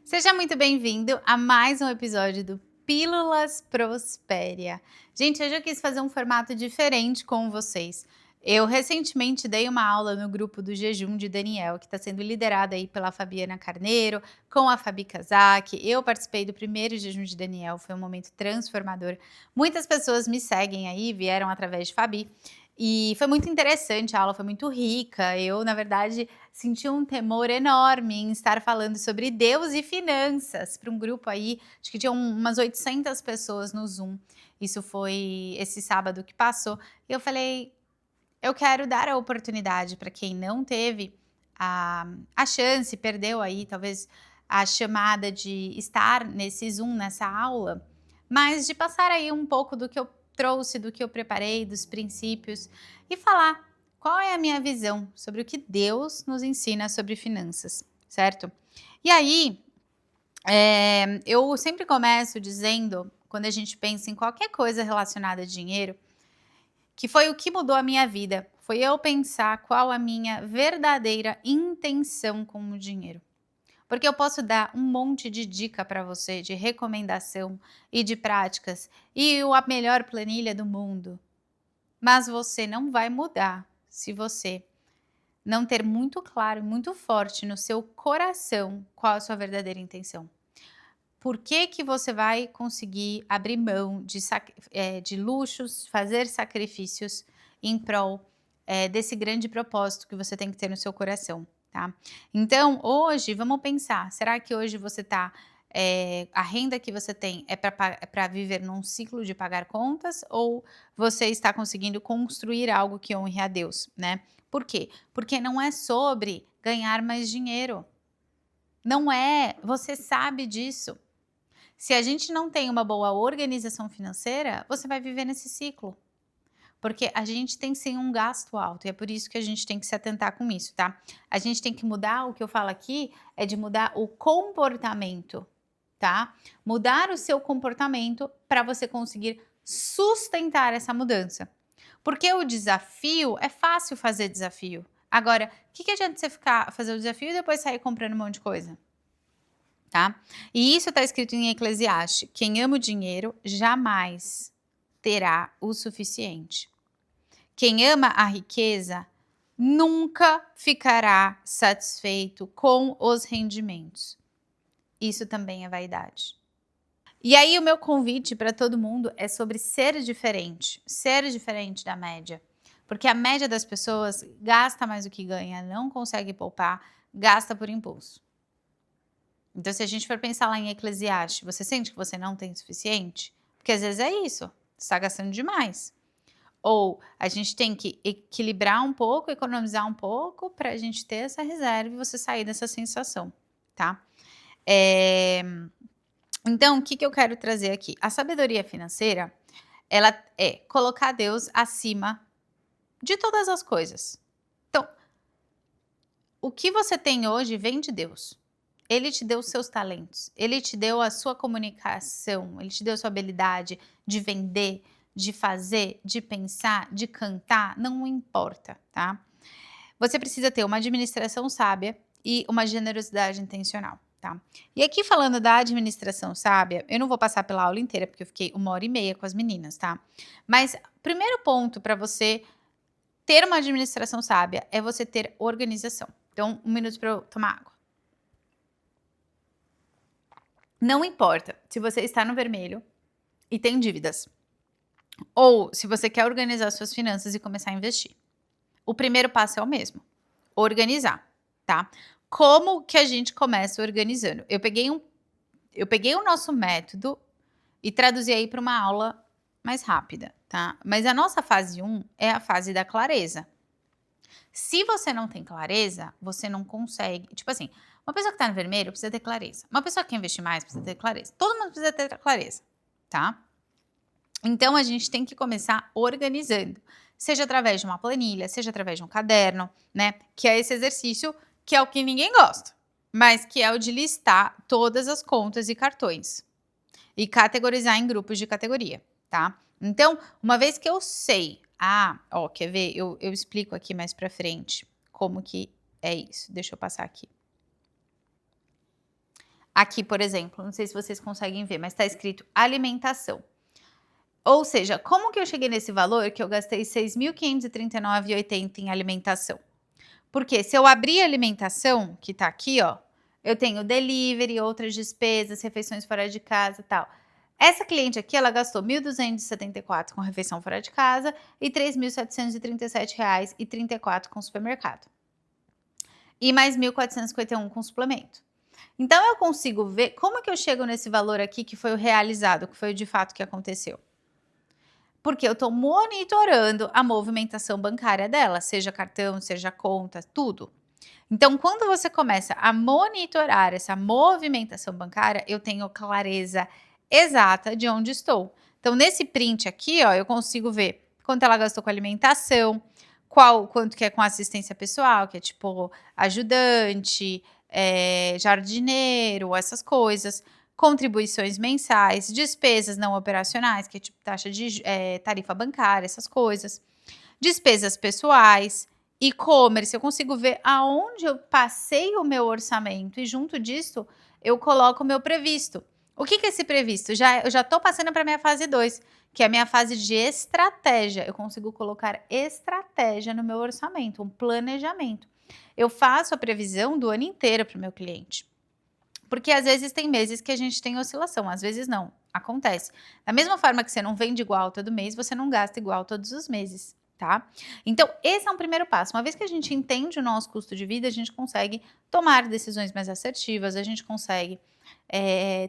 Seja muito bem-vindo a mais um episódio do Pílulas Prospéria. Gente, hoje eu quis fazer um formato diferente com vocês. Eu recentemente dei uma aula no grupo do Jejum de Daniel, que está sendo liderado aí pela Fabiana Carneiro, com a Fabi Kazak. Eu participei do primeiro Jejum de Daniel, foi um momento transformador. Muitas pessoas me seguem aí, vieram através de Fabi. E foi muito interessante, a aula foi muito rica. Eu, na verdade, senti um temor enorme em estar falando sobre Deus e finanças para um grupo aí, acho que tinha umas 800 pessoas no Zoom. Isso foi esse sábado que passou. E eu falei, eu quero dar a oportunidade para quem não teve a chance, perdeu aí talvez a chamada de estar nesse Zoom, nessa aula, mas de passar aí um pouco do que eu trouxe, do que eu preparei, dos princípios e falar qual é a minha visão sobre o que Deus nos ensina sobre finanças, certo? E aí, eu sempre começo dizendo, quando a gente pensa em qualquer coisa relacionada a dinheiro, que foi o que mudou a minha vida, foi eu pensar qual a minha verdadeira intenção com o dinheiro. Porque eu posso dar um monte de dica para você, de recomendação e de práticas, e a melhor planilha do mundo, mas você não vai mudar se você não ter muito claro, muito forte no seu coração qual a sua verdadeira intenção. Por que que você vai conseguir abrir mão de luxos, fazer sacrifícios em prol, desse grande propósito que você tem que ter no seu coração, tá. Então hoje vamos pensar, será que hoje você tá, a renda que você tem é para viver num ciclo de pagar contas ou você está conseguindo construir algo que honre a Deus, né. Por quê? Porque não é sobre ganhar mais dinheiro, não é, você sabe disso. Se a gente não tem uma boa organização financeira, você vai viver nesse ciclo. Porque a gente tem sim um gasto alto e é por isso que a gente tem que se atentar com isso, tá? A gente tem que mudar, o que eu falo aqui é de mudar o comportamento, tá? Mudar o seu comportamento para você conseguir sustentar essa mudança. Porque o desafio, é fácil fazer desafio. Agora, o que adianta você fazer o desafio e depois sair comprando um monte de coisa? Tá? E isso está escrito em Eclesiastes: quem ama o dinheiro jamais terá o suficiente. Quem ama a riqueza nunca ficará satisfeito com os rendimentos. Isso também é vaidade. E aí o meu convite para todo mundo é sobre ser diferente da média. Porque a média das pessoas gasta mais do que ganha, não consegue poupar, gasta por impulso. Então, se a gente for pensar lá em Eclesiastes, você sente que você não tem o suficiente? Porque às vezes é isso, você está gastando demais. Ou a gente tem que equilibrar um pouco, economizar um pouco, para a gente ter essa reserva e você sair dessa sensação, tá? Eh, então, o que eu quero trazer aqui? A sabedoria financeira, ela é colocar Deus acima de todas as coisas. Então, o que você tem hoje vem de Deus. Ele te deu os seus talentos, ele te deu a sua comunicação, ele te deu a sua habilidade de vender, de fazer, de pensar, de cantar, não importa, tá? Você precisa ter uma administração sábia e uma generosidade intencional, tá? E aqui falando da administração sábia, eu não vou passar pela aula inteira, porque eu fiquei 1h30 com as meninas, tá? Mas primeiro ponto para você ter uma administração sábia é você ter organização. Então, 1 minuto para eu tomar água. Não importa se você está no vermelho e tem dívidas, ou se você quer organizar suas finanças e começar a investir. O primeiro passo é o mesmo: organizar, tá? Como que a gente começa organizando? Eu peguei o nosso método e traduzi aí para uma aula mais rápida, tá? Mas a nossa fase 1 é a fase da clareza. Se você não tem clareza, você não consegue. Tipo assim, uma pessoa que tá no vermelho precisa ter clareza. Uma pessoa que quer investir mais precisa ter clareza. Todo mundo precisa ter clareza, tá? Então a gente tem que começar organizando, seja através de uma planilha, seja através de um caderno, né? Que é esse exercício que é o que ninguém gosta, mas que é o de listar todas as contas e cartões e categorizar em grupos de categoria, tá? Então, uma vez que eu sei, ó, quer ver? Eu explico aqui mais pra frente como que é isso. Deixa eu passar aqui. Aqui, por exemplo, não sei se vocês conseguem ver, mas está escrito alimentação. Ou seja, como que eu cheguei nesse valor que eu gastei R$ 6.539,80 em alimentação? Porque se eu abrir a alimentação, que tá aqui, ó, eu tenho delivery, outras despesas, refeições fora de casa e tal. Essa cliente aqui, ela gastou R$ 1.274 com refeição fora de casa e R$ 3.737,34 com supermercado. E mais R$ 1.451 com suplemento. Então eu consigo ver como que eu chego nesse valor aqui que foi o realizado, que foi de fato que aconteceu. Porque eu estou monitorando a movimentação bancária dela, seja cartão, seja conta, tudo. Então, quando você começa a monitorar essa movimentação bancária, eu tenho clareza exata de onde estou. Então, nesse print aqui, ó, eu consigo ver quanto ela gastou com alimentação, quanto que é com assistência pessoal, que é tipo ajudante, jardineiro, essas coisas, contribuições mensais, despesas não operacionais, que é tipo taxa de tarifa bancária, essas coisas, despesas pessoais, e-commerce, eu consigo ver aonde eu passei o meu orçamento e junto disso eu coloco o meu previsto. O que é esse previsto? Eu já estou passando para a minha fase 2, que é a minha fase de estratégia. Eu consigo colocar estratégia no meu orçamento, um planejamento. Eu faço a previsão do ano inteiro para o meu cliente. Porque às vezes tem meses que a gente tem oscilação, às vezes não, acontece. Da mesma forma que você não vende igual todo mês, você não gasta igual todos os meses, tá? Então, esse é um primeiro passo. Uma vez que a gente entende o nosso custo de vida, a gente consegue tomar decisões mais assertivas, a gente consegue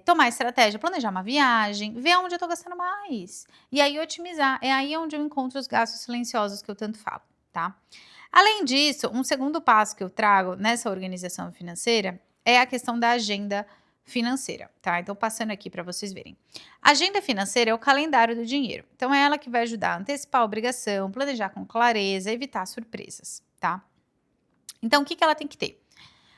tomar estratégia, planejar uma viagem, ver onde eu estou gastando mais. E aí otimizar. É aí onde eu encontro os gastos silenciosos que eu tanto falo, tá? Além disso, um segundo passo que eu trago nessa organização financeira é a questão da agenda financeira, tá? Então, passando aqui para vocês verem. A agenda financeira é o calendário do dinheiro. Então, é ela que vai ajudar a antecipar a obrigação, planejar com clareza, evitar surpresas, tá? Então, o que ela tem que ter?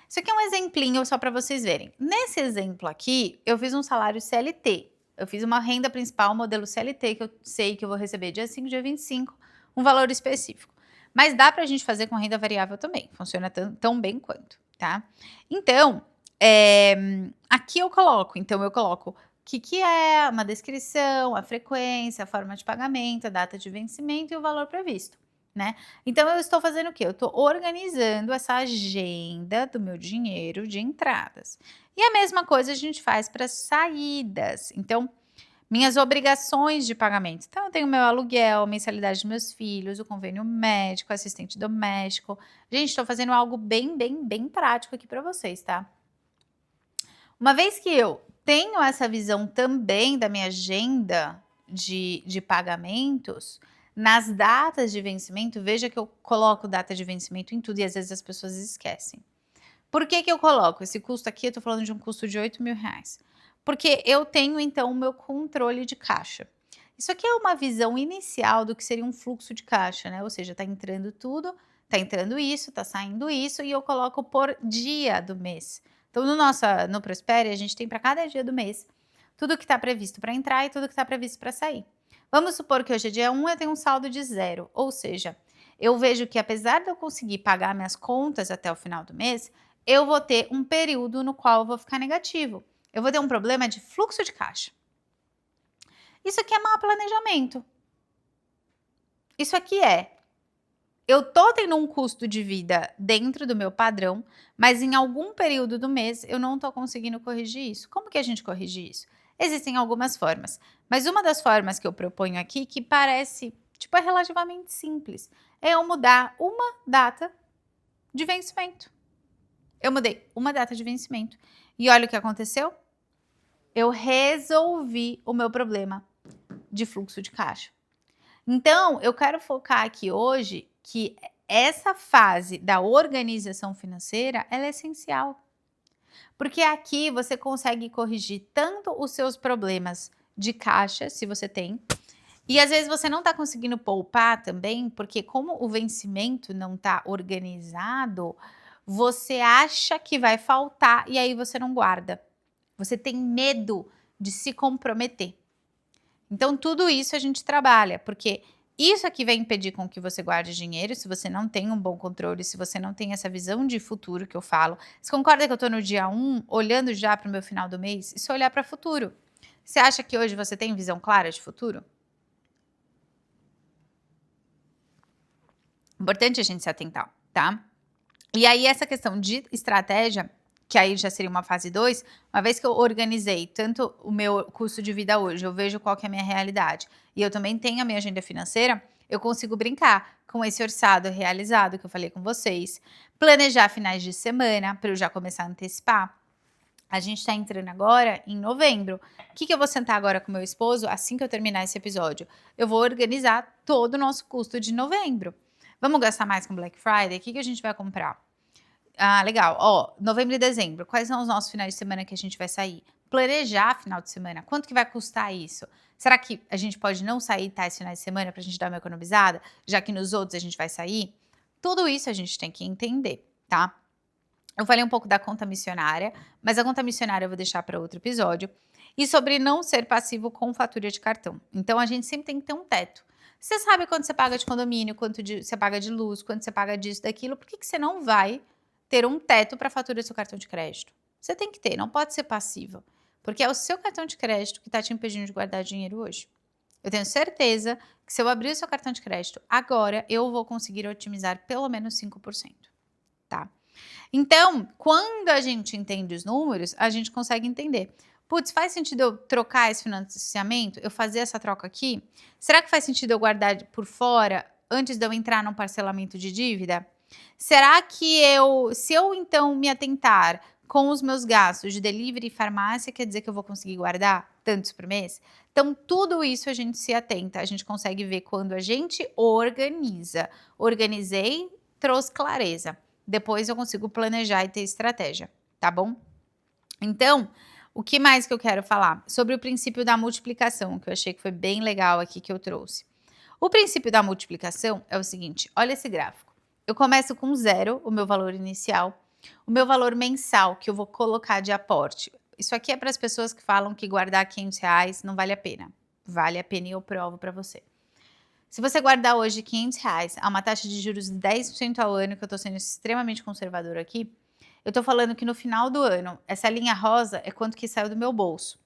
Isso aqui é um exemplinho só para vocês verem. Nesse exemplo aqui, eu fiz um salário CLT. Eu fiz uma renda principal, modelo CLT, que eu sei que eu vou receber dia 5, dia 25, um valor específico. Mas dá para a gente fazer com renda variável também, funciona tão bem quanto, tá? Então, aqui eu coloco o que é uma descrição, a frequência, a forma de pagamento, a data de vencimento e o valor previsto, né? Então eu estou fazendo o quê? Eu estou organizando essa agenda do meu dinheiro de entradas. E a mesma coisa a gente faz para saídas. Então, minhas obrigações de pagamento. Então, eu tenho meu aluguel, mensalidade dos meus filhos, o convênio médico, assistente doméstico. Gente, estou fazendo algo bem prático aqui para vocês, tá? Uma vez que eu tenho essa visão também da minha agenda de pagamentos, nas datas de vencimento, veja que eu coloco data de vencimento em tudo e às vezes as pessoas esquecem. Por que eu coloco esse custo aqui? Eu estou falando de um custo de R$ 8.000. Porque eu tenho, então, o meu controle de caixa. Isso aqui é uma visão inicial do que seria um fluxo de caixa, né? Ou seja, está entrando tudo, está entrando isso, está saindo isso, e eu coloco por dia do mês. Então, no Prospere, a gente tem para cada dia do mês tudo que está previsto para entrar e tudo que está previsto para sair. Vamos supor que hoje é dia 1, eu tenho um saldo de 0, ou seja, eu vejo que apesar de eu conseguir pagar minhas contas até o final do mês, eu vou ter um período no qual eu vou ficar negativo. Eu vou ter um problema de fluxo de caixa. Isso aqui é mau planejamento. Isso aqui eu tô tendo um custo de vida dentro do meu padrão, mas em algum período do mês eu não tô conseguindo corrigir isso. Como que a gente corrige isso? Existem algumas formas, mas uma das formas que eu proponho aqui, que parece, tipo, é relativamente simples, é eu mudar uma data de vencimento. Eu mudei uma data de vencimento. E olha o que aconteceu. Eu resolvi o meu problema de fluxo de caixa. Então, eu quero focar aqui hoje que essa fase da organização financeira, ela é essencial. Porque aqui você consegue corrigir tanto os seus problemas de caixa, se você tem, e às vezes você não está conseguindo poupar também, porque como o vencimento não está organizado, você acha que vai faltar e aí você não guarda. Você tem medo de se comprometer. Então, tudo isso a gente trabalha, porque isso aqui vai impedir com que você guarde dinheiro, se você não tem um bom controle, se você não tem essa visão de futuro que eu falo. Você concorda que eu estou no dia 1, olhando já para o meu final do mês? Isso é olhar para o futuro. Você acha que hoje você tem visão clara de futuro? Importante a gente se atentar, tá? E aí essa questão de estratégia, que aí já seria uma fase 2, uma vez que eu organizei tanto o meu custo de vida hoje, eu vejo qual que é a minha realidade, e eu também tenho a minha agenda financeira, eu consigo brincar com esse orçado realizado que eu falei com vocês, planejar finais de semana para eu já começar a antecipar. A gente está entrando agora em novembro. O que eu vou sentar agora com meu esposo assim que eu terminar esse episódio? Eu vou organizar todo o nosso custo de novembro. Vamos gastar mais com Black Friday? O que a gente vai comprar? Ah, legal. Ó, novembro e dezembro. Quais são os nossos finais de semana que a gente vai sair? Planejar final de semana. Quanto que vai custar isso? Será que a gente pode não sair tais finais de semana para a gente dar uma economizada, já que nos outros a gente vai sair? Tudo isso a gente tem que entender, tá? Eu falei um pouco da conta missionária, mas a conta missionária eu vou deixar para outro episódio. E sobre não ser passivo com fatura de cartão. Então a gente sempre tem que ter um teto. Você sabe quanto você paga de condomínio, quanto você paga de luz, quanto você paga disso, daquilo, por que você não vai ter um teto para a fatura do seu cartão de crédito? Você tem que ter, não pode ser passivo. Porque é o seu cartão de crédito que está te impedindo de guardar dinheiro hoje. Eu tenho certeza que se eu abrir o seu cartão de crédito agora, eu vou conseguir otimizar pelo menos 5%, tá? Então, quando a gente entende os números, a gente consegue entender. Putz, faz sentido eu trocar esse financiamento? Eu fazer essa troca aqui? Será que faz sentido eu guardar por fora antes de eu entrar num parcelamento de dívida? Será que se eu então me atentar com os meus gastos de delivery e farmácia, quer dizer que eu vou conseguir guardar tantos por mês? Então, tudo isso a gente se atenta, a gente consegue ver quando a gente organiza. Organizei, trouxe clareza. Depois eu consigo planejar e ter estratégia, tá bom? Então, o que mais que eu quero falar? Sobre o princípio da multiplicação, que eu achei que foi bem legal aqui que eu trouxe. O princípio da multiplicação é o seguinte, olha esse gráfico. Eu começo com 0, o meu valor inicial, o meu valor mensal que eu vou colocar de aporte. Isso aqui é para as pessoas que falam que guardar R$500 não vale a pena. Vale a pena e eu provo para você. Se você guardar hoje R$500 a uma taxa de juros de 10% ao ano, que eu estou sendo extremamente conservador aqui, eu estou falando que no final do ano, essa linha rosa é quanto que saiu do meu bolso.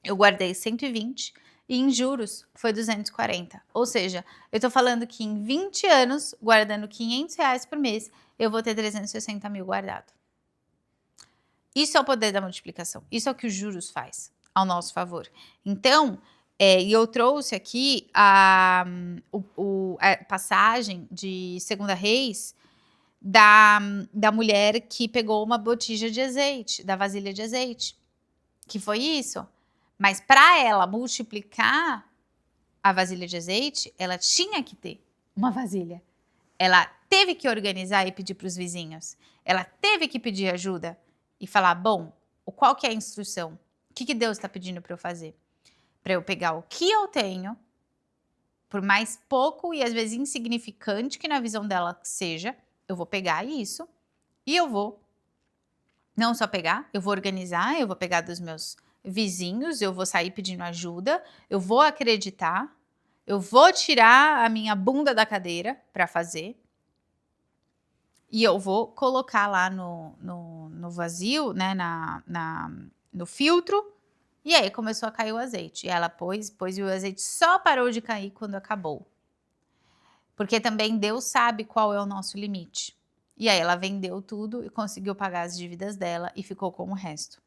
Eu guardei 120 e em juros foi 240. Ou seja, eu estou falando que em 20 anos, guardando R$500 por mês, eu vou ter 360 mil guardado. Isso é o poder da multiplicação. Isso é o que os juros faz ao nosso favor. Então, e eu trouxe aqui a passagem de 2 Reis da mulher que pegou uma botija de azeite, da vasilha de azeite, que foi isso. Mas para ela multiplicar a vasilha de azeite, ela tinha que ter uma vasilha. Ela teve que organizar e pedir para os vizinhos. Ela teve que pedir ajuda e falar, bom, qual que é a instrução? O que Deus está pedindo para eu fazer? Para eu pegar o que eu tenho, por mais pouco e às vezes insignificante que na visão dela seja, eu vou pegar isso e eu vou não só pegar, eu vou organizar, eu vou pegar dos meus vizinhos, eu vou sair pedindo ajuda, eu vou acreditar, eu vou tirar a minha bunda da cadeira para fazer e eu vou colocar lá no vazio, né, no filtro. E aí começou a cair o azeite. E ela pôs e o azeite só parou de cair quando acabou. Porque também Deus sabe qual é o nosso limite. E aí ela vendeu tudo e conseguiu pagar as dívidas dela e ficou com o resto,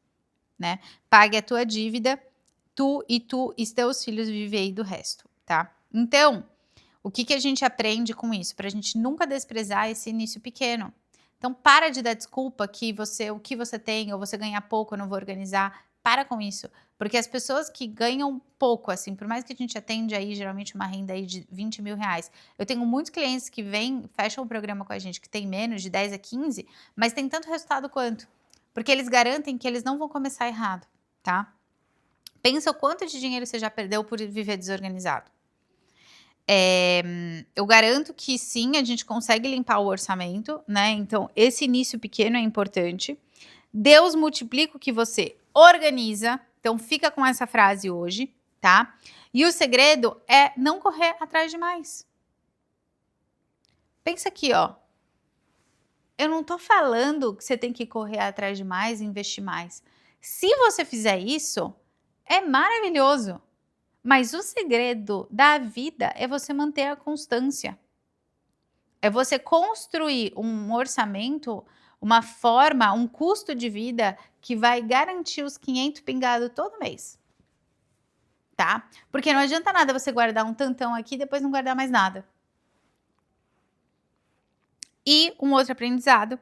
né? Pague a tua dívida, tu e teus filhos vivei do resto, tá? Então, o que a gente aprende com isso? Pra gente nunca desprezar esse início pequeno. Então, para de dar desculpa que o que você tem, ou você ganha pouco, eu não vou organizar. Para com isso, porque as pessoas que ganham pouco, assim, por mais que a gente atende aí geralmente uma renda aí de R$20 mil, eu tenho muitos clientes que fecham o programa com a gente que tem menos de 10 a 15, mas tem tanto resultado quanto, porque eles garantem que eles não vão começar errado, tá? Pensa o quanto de dinheiro você já perdeu por viver desorganizado. Eu garanto que sim, a gente consegue limpar o orçamento, né? Então, esse início pequeno é importante. Deus multiplica o que você organiza. Então, fica com essa frase hoje, tá? E o segredo é não correr atrás demais. Pensa aqui, ó. Eu não tô falando que você tem que correr atrás de mais e investir mais. Se você fizer isso, é maravilhoso. Mas o segredo da vida é você manter a constância. É você construir um orçamento, uma forma, um custo de vida que vai garantir os 500 pingados todo mês. Tá? Porque não adianta nada você guardar um tantão aqui e depois não guardar mais nada. E um outro aprendizado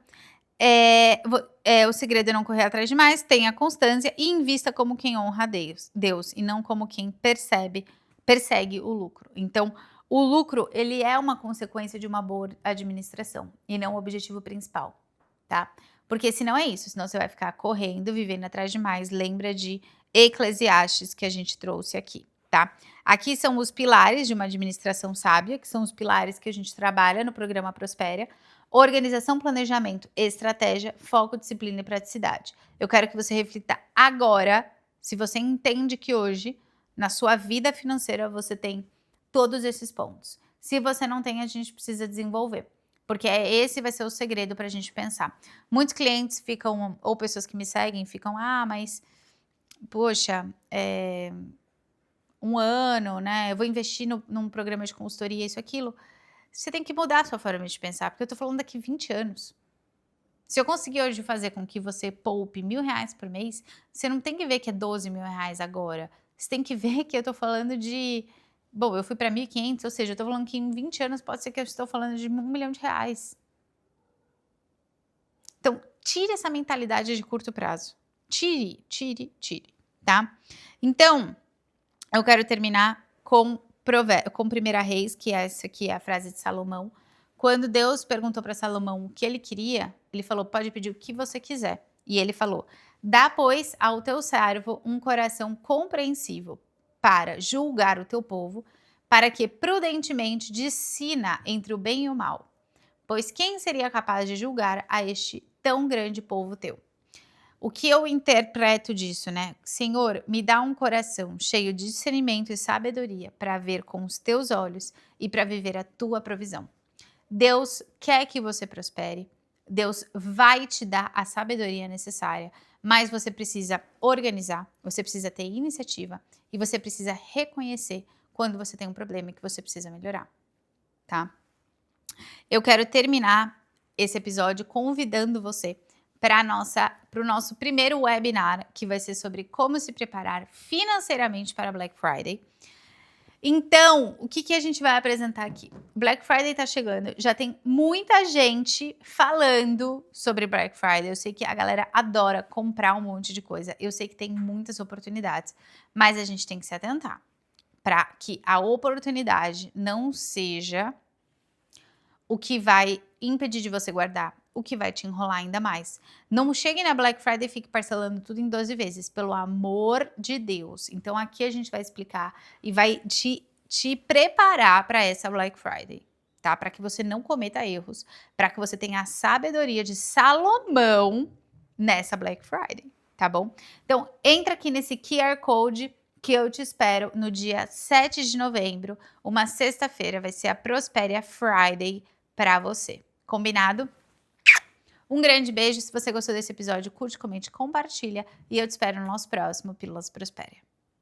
o segredo é não correr atrás demais, tenha constância e invista como quem honra a Deus e não como quem persegue o lucro. Então, o lucro, ele é uma consequência de uma boa administração e não o objetivo principal, tá? Porque senão é isso, senão você vai ficar correndo, vivendo atrás demais. Lembra de Eclesiastes que a gente trouxe aqui, tá? Aqui são os pilares de uma administração sábia, que são os pilares que a gente trabalha no programa Prospera. Organização, planejamento, estratégia, foco, disciplina e praticidade. Eu quero que você reflita agora, se você entende que hoje, na sua vida financeira, você tem todos esses pontos. Se você não tem, a gente precisa desenvolver, porque esse vai ser o segredo para a gente pensar. Muitos clientes ficam, ou pessoas que me seguem, ficam, mas, poxa, um ano, né? Eu vou investir num programa de consultoria, isso, aquilo. Você tem que mudar a sua forma de pensar, porque eu tô falando daqui 20 anos. Se eu conseguir hoje fazer com que você poupe R$1.000 por mês, você não tem que ver que é R$12.000 agora. Você tem que ver que eu tô falando de... Bom, eu fui para 1.500, ou seja, eu tô falando que em 20 anos pode ser que eu estou falando de R$1 milhão. Então, tire essa mentalidade de curto prazo. Tire, tá? Então, eu quero terminar com 1 Reis, que essa aqui é a frase de Salomão. Quando Deus perguntou para Salomão o que ele queria, ele falou, pode pedir o que você quiser. E ele falou, dá, pois, ao teu servo um coração compreensivo para julgar o teu povo, para que prudentemente discina entre o bem e o mal. Pois quem seria capaz de julgar a este tão grande povo teu? O que eu interpreto disso, né? Senhor, me dá um coração cheio de discernimento e sabedoria para ver com os teus olhos e para viver a tua provisão. Deus quer que você prospere. Deus vai te dar a sabedoria necessária, mas você precisa organizar, você precisa ter iniciativa e você precisa reconhecer quando você tem um problema e que você precisa melhorar, tá? Eu quero terminar esse episódio convidando você para o nosso primeiro webinar, que vai ser sobre como se preparar financeiramente para Black Friday. Então, o que a gente vai apresentar aqui? Black Friday tá chegando, já tem muita gente falando sobre Black Friday. Eu sei que a galera adora comprar um monte de coisa, eu sei que tem muitas oportunidades, mas a gente tem que se atentar para que a oportunidade não seja o que vai impedir de você guardar, o que vai te enrolar ainda mais. Não chegue na Black Friday e fique parcelando tudo em 12 vezes, pelo amor de Deus. Então aqui a gente vai explicar e vai te preparar para essa Black Friday, tá? Para que você não cometa erros, para que você tenha a sabedoria de Salomão nessa Black Friday, tá bom? Então entra aqui nesse QR Code que eu te espero no dia 7 de novembro, uma sexta-feira, vai ser a Prosperia Friday para você. Combinado? Um grande beijo. Se você gostou desse episódio, curte, comente, compartilha. E eu te espero no nosso próximo Pílulas Prosperia.